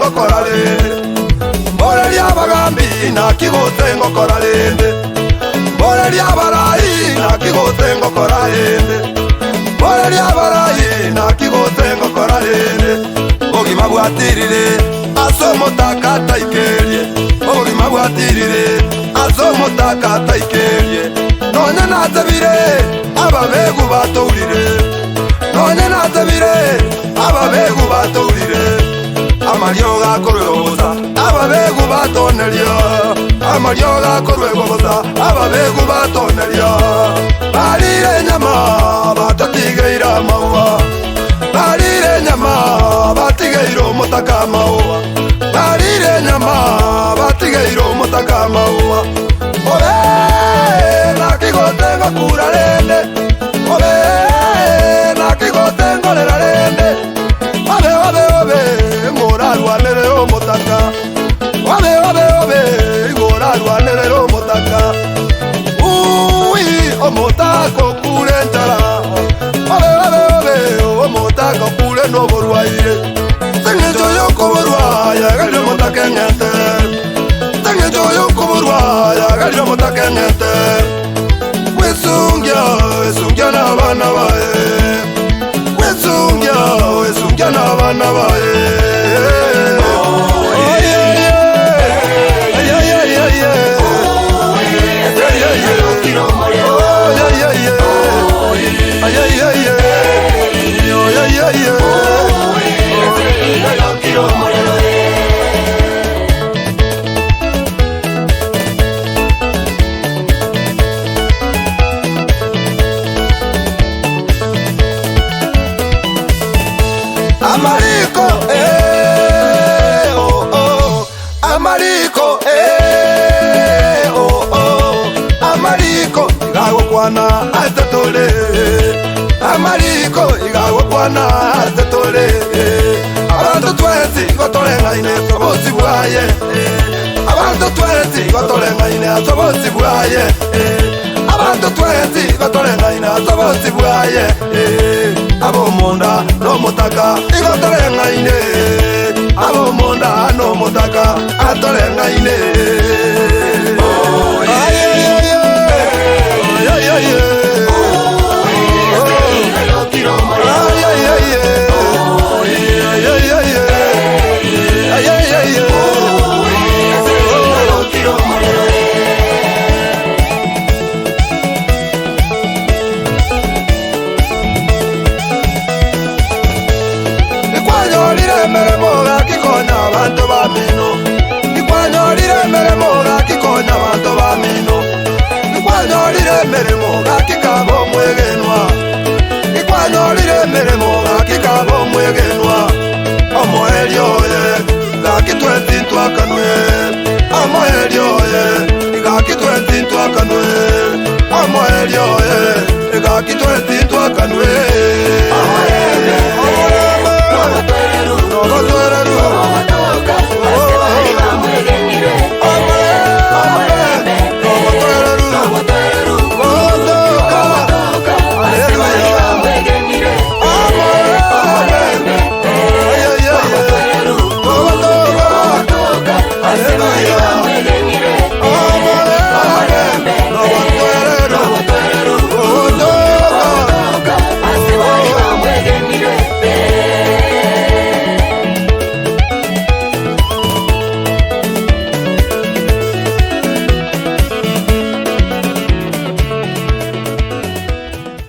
ngokora rende mbore lya bagambi nakigote ngokora rende mbore lya barayi nakigote ngokora rende mbore lya barayi nakigote ngokora rende ogima bwatirire asomotaka taikerie ogima bwatirire asomotaka taikerie none natabire ababegu batourire none natabire ababegu batourire amaryo gakorwegoza ababegu batonerio amaryo gakorwegoza ababegu batonerio barire nyama batatigeira maua barire nyama batigeira omutaka maua barire nyama batigeira omutaka maua obe nakigote ngokura rende obe nakigote ngorera rende obe obe obe ngorarwanere omutaka obe obe obe ngorarwanere omutaka ui omutaka okure njara obe obe obe omutaka okure noborwaire tengejo yokoborwaya galio omutaka eng'ente tengejo yokoborwaya galio omutaka eng'ente wesungia n'abana bae wesungia n'abana bae Amariko, oh oh, Amariko, oh oh, Amariko, igago kwana atetole, Amariko, igago kwana atetole, abantu twese gotolenga ine tobosi bwaye, abantu twese gotolenga ine tobosi bwaye, abantu twese gotolenga ine tobosi bwaye, abo monda no mutaka igotolenga ine abo monda no mutaka atolenga ine oh abantu bamino ikwanyolire meremo gakikonya abantu bamino ikwanyolire meremo gakikabo mwegenwa ikwanyolire meremo gakikabo mwegenwa omoelioye gakitwetintwakanwe omoelioye gakitwetintwakanwe omoelioye gakitwetintwakanwe